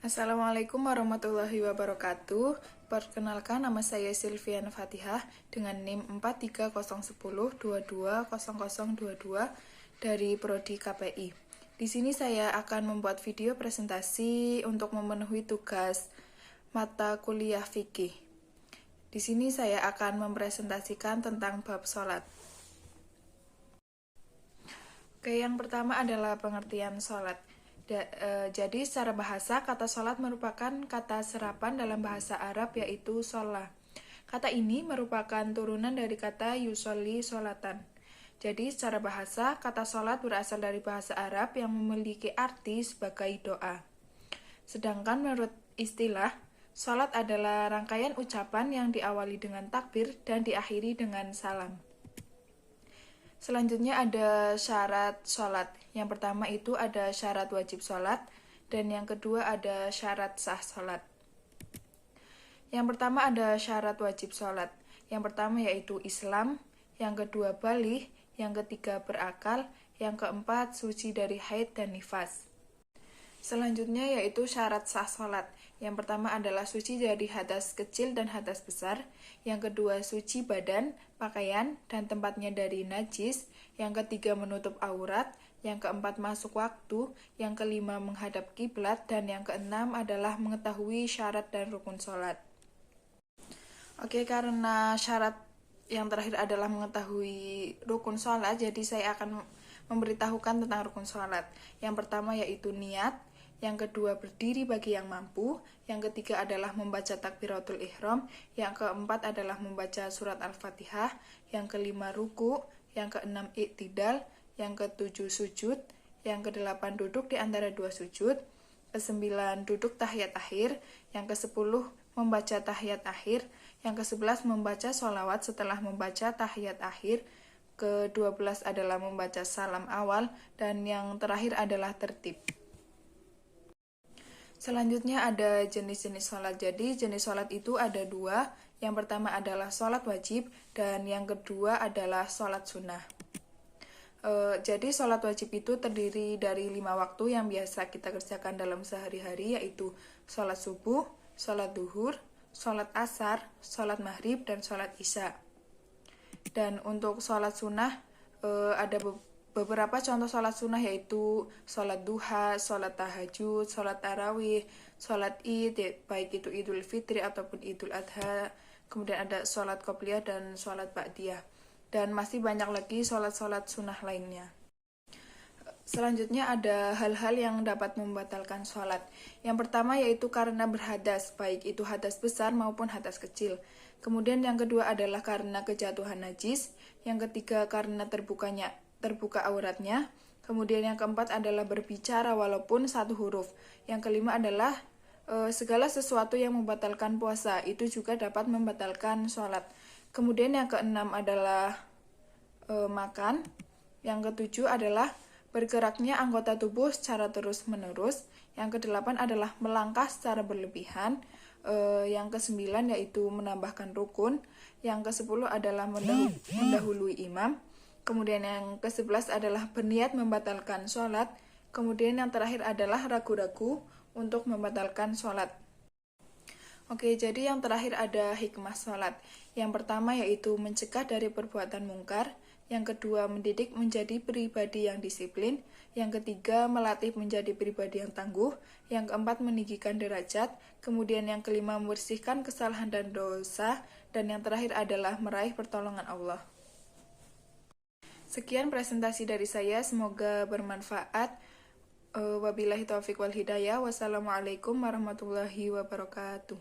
Assalamualaikum warahmatullahi wabarakatuh. Perkenalkan, nama saya Sylviana Fatihah dengan NIM 430102200022 dari Prodi KPI. Di sini saya akan membuat video presentasi untuk memenuhi tugas mata kuliah fikih. Di sini saya akan mempresentasikan tentang bab sholat. Oke, yang pertama adalah pengertian sholat. Jadi secara bahasa, kata sholat merupakan kata serapan dalam bahasa Arab yaitu sholah. Kata ini merupakan turunan dari kata yusolli sholatan. Jadi secara bahasa, kata sholat berasal dari bahasa Arab yang memiliki arti sebagai doa. Sedangkan menurut istilah, sholat adalah rangkaian ucapan yang diawali dengan takbir dan diakhiri dengan salam. Selanjutnya ada syarat sholat. Yang pertama itu ada syarat wajib sholat, dan yang kedua ada syarat sah sholat. Yang pertama ada syarat wajib sholat. Yang pertama yaitu Islam, yang kedua baligh, yang ketiga berakal, yang keempat suci dari haid dan nifas. Selanjutnya yaitu syarat sah sholat. Yang pertama adalah suci dari hadas kecil dan hadas besar. Yang kedua suci badan, pakaian, dan tempatnya dari najis. Yang ketiga menutup aurat. Yang keempat masuk waktu. Yang kelima menghadap kiblat. Dan yang keenam adalah mengetahui syarat dan rukun sholat. Oke, karena syarat yang terakhir adalah mengetahui rukun sholat, jadi saya akan memberitahukan tentang rukun sholat. Yang pertama yaitu niat. Yang kedua berdiri bagi yang mampu, yang ketiga adalah membaca takbiratul ihram, yang keempat adalah membaca surat al-fatihah, yang kelima ruku, yang keenam iktidal, yang ketujuh sujud, yang kedelapan duduk di antara dua sujud, kesembilan duduk tahiyat akhir, yang kesepuluh membaca tahiyat akhir, yang ke-11 membaca sholawat setelah membaca tahiyat akhir, ke-12 adalah membaca salam awal, dan yang terakhir adalah tertib. Selanjutnya ada jenis-jenis sholat. Jadi jenis sholat itu ada dua. Yang pertama adalah sholat wajib dan yang kedua adalah sholat sunnah. Jadi sholat wajib itu terdiri dari 5 waktu yang biasa kita kerjakan dalam sehari-hari, yaitu sholat subuh, sholat duhur, sholat asar, sholat maghrib, dan sholat isya. Dan untuk sholat sunnah ada beberapa contoh sholat sunnah, yaitu sholat duha, sholat tahajud, sholat tarawih, sholat id, baik itu idul fitri ataupun idul adha, kemudian ada sholat qobliyah dan sholat ba'diyah, dan masih banyak lagi sholat-sholat sunnah lainnya. Selanjutnya ada hal-hal yang dapat membatalkan sholat. Yang pertama yaitu karena berhadas, baik itu hadas besar maupun hadas kecil. Kemudian yang kedua adalah karena kejatuhan najis. Yang ketiga karena terbuka auratnya. Kemudian yang keempat adalah berbicara walaupun satu huruf. Yang kelima adalah segala sesuatu yang membatalkan puasa, itu juga dapat membatalkan sholat. Kemudian yang keenam adalah makan. Yang ketujuh adalah bergeraknya anggota tubuh secara terus-menerus. Yang kedelapan adalah melangkah secara berlebihan. Yang kesembilan yaitu menambahkan rukun. Yang kesepuluh adalah mendahului imam. Kemudian yang ke-11 adalah berniat membatalkan sholat. Kemudian yang terakhir adalah ragu-ragu untuk membatalkan sholat. Oke, jadi yang terakhir ada hikmah sholat. Yang pertama yaitu mencegah dari perbuatan mungkar. Yang kedua mendidik menjadi pribadi yang disiplin. Yang ketiga melatih menjadi pribadi yang tangguh. Yang keempat meninggikan derajat. Kemudian yang kelima membersihkan kesalahan dan dosa. Dan yang terakhir adalah meraih pertolongan Allah. Sekian presentasi dari saya, semoga bermanfaat. Wabillahi taufiq wal hidayah. Wassalamualaikum warahmatullahi wabarakatuh.